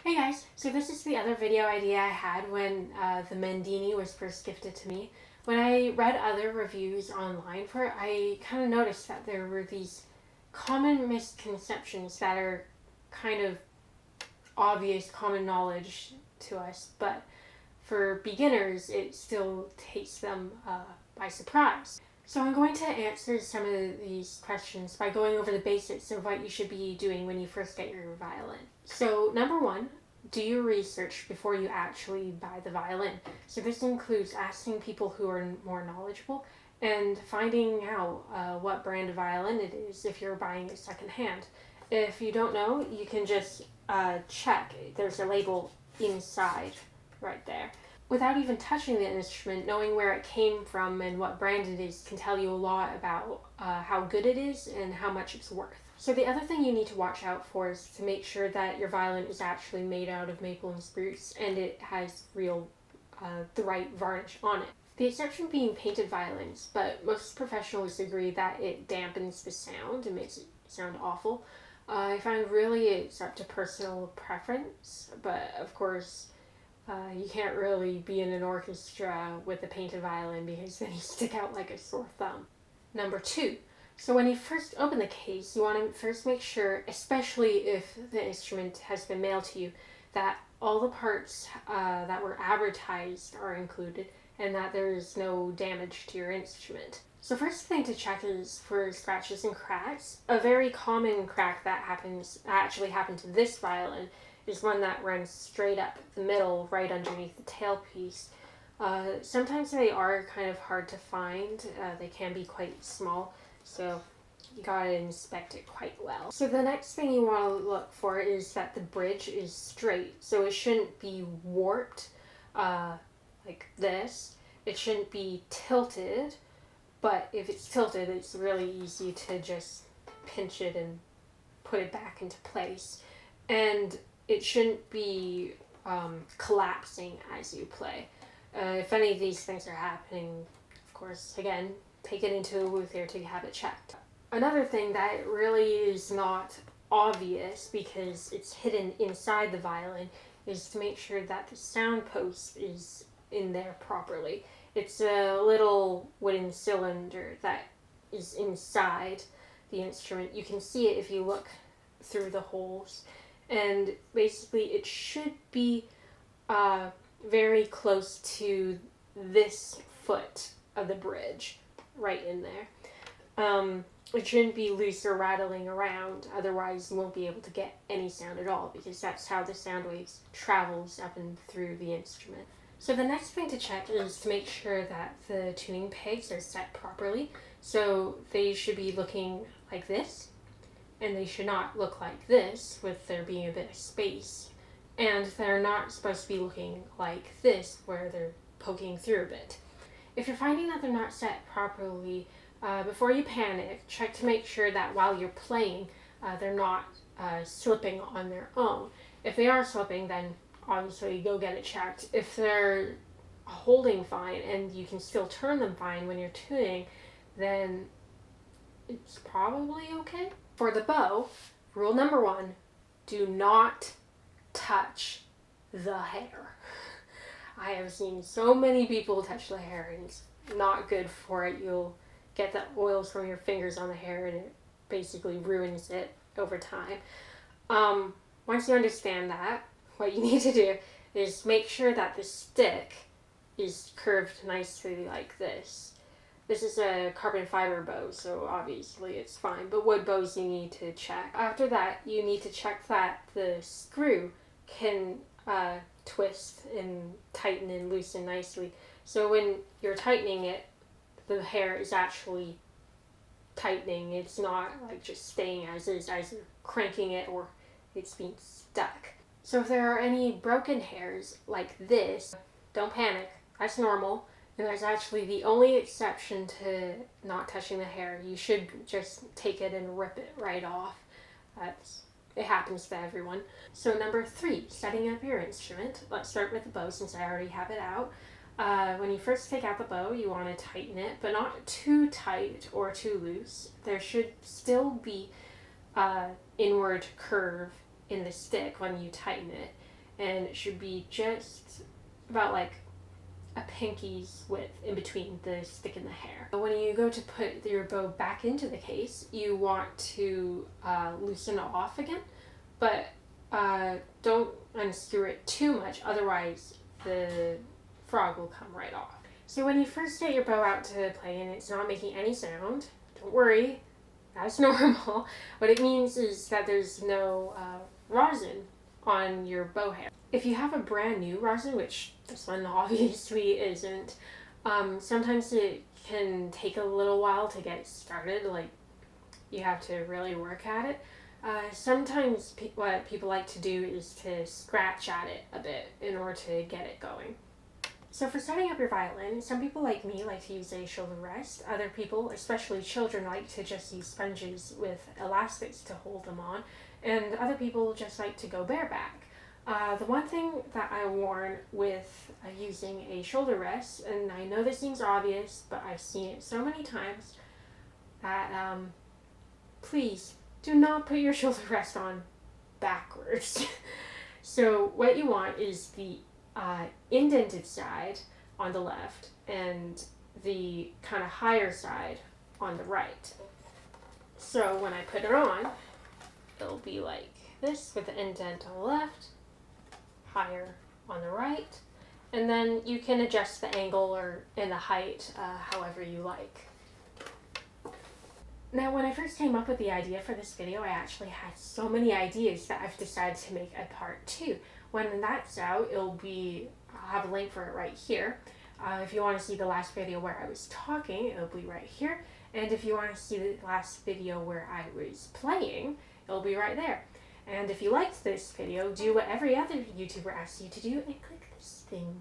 Hey guys, so this is the other video idea I had when the Mendini was first gifted to me. When I read other reviews online for it, I kind of noticed that there were these common misconceptions that are kind of obvious common knowledge to us, but for beginners it still takes them by surprise. So I'm going to answer some of these questions by going over the basics of what you should be doing when you first get your violin. So number one, do your research before you actually buy the violin. So this includes asking people who are more knowledgeable and finding out what brand of violin it is if you're buying it secondhand. If you don't know, you can just check. There's a label inside right there. Without even touching the instrument, knowing where it came from and what brand it is can tell you a lot about how good it is and how much it's worth. So the other thing you need to watch out for is to make sure that your violin is actually made out of maple and spruce and it has the right varnish on it. The exception being painted violins, but most professionals agree that it dampens the sound and makes it sound awful. I find really it's up to personal preference, but of course you can't really be in an orchestra with a painted violin because then you stick out like a sore thumb. Number two, so when you first open the case, you want to first make sure, especially if the instrument has been mailed to you, that all the parts that were advertised are included and that there is no damage to your instrument. So first thing to check is for scratches and cracks. A very common crack that actually happened to this violin is one that runs straight up the middle, right underneath the tailpiece. Sometimes they are kind of hard to find. They can be quite small, so you gotta inspect it quite well. So the next thing you want to look for is that the bridge is straight. So it shouldn't be warped like this. It shouldn't be tilted, but if it's tilted, it's really easy to just pinch it and put it back into place. And it shouldn't be collapsing as you play. If any of these things are happening, of course, again, take it into a luthier to have it checked. Another thing that really is not obvious because it's hidden inside the violin is to make sure that the sound post is in there properly. It's a little wooden cylinder that is inside the instrument. You can see it if you look through the holes. And basically it should be very close to this foot of the bridge, right in there. It shouldn't be loose or rattling around, otherwise you won't be able to get any sound at all because that's how the sound waves travels up and through the instrument. So the next thing to check is to make sure that the tuning pegs are set properly. So they should be looking like this, and they should not look like this with there being a bit of space. And they're not supposed to be looking like this where they're poking through a bit. If you're finding that they're not set properly, before you panic, check to make sure that while you're playing, they're not slipping on their own. If they are slipping, then obviously go get it checked. If they're holding fine and you can still turn them fine when you're tuning, then it's probably okay. For the bow, rule number one, do not touch the hair. I have seen so many people touch the hair and it's not good for it. You'll get the oils from your fingers on the hair and it basically ruins it over time. Once you understand that, what you need to do is make sure that the stick is curved nicely like this. This is a carbon fiber bow, so obviously it's fine, but wood bows you need to check. After that, you need to check that the screw can twist and tighten and loosen nicely. So when you're tightening it, the hair is actually tightening. It's not like just staying as is as you're cranking it or it's being stuck. So if there are any broken hairs like this, don't panic. That's normal. And that's actually the only exception to not touching the hair. You should just take it and rip it right off. It happens to everyone. So number three, setting up your instrument. Let's start with the bow since I already have it out. When you first take out the bow, you want to tighten it, but not too tight or too loose. There should still be inward curve in the stick when you tighten it. and it should be just about like a pinky's width in between the stick and the hair. When you go to put your bow back into the case, you want to loosen it off again, but don't unscrew it too much, otherwise the frog will come right off. So when you first get your bow out to play and it's not making any sound, don't worry, that's normal. What it means is that there's no rosin on your bow hair. If you have a brand new rosin, which this one obviously isn't, sometimes it can take a little while to get started, like you have to really work at it. Sometimes what people like to do is to scratch at it a bit in order to get it going. So for setting up your violin, some people like me like to use a shoulder rest. Other people, especially children, like to just use sponges with elastics to hold them on. And other people just like to go bareback. The one thing that I warn with using a shoulder rest, and I know this seems obvious, but I've seen it so many times, that please do not put your shoulder rest on backwards. So what you want is the indented side on the left and the kind of higher side on the right. So when I put it on, it'll be like this with the indent on the left, higher on the right, and then you can adjust the angle or in the height however you like. Now when I first came up with the idea for this video, I actually had so many ideas that I've decided to make a part 2. When that's out, I'll have a link for it right here. If you want to see the last video where I was talking, it'll be right here. And if you want to see the last video where I was playing, it'll be right there. And if you liked this video, do what every other YouTuber asks you to do and click this thing.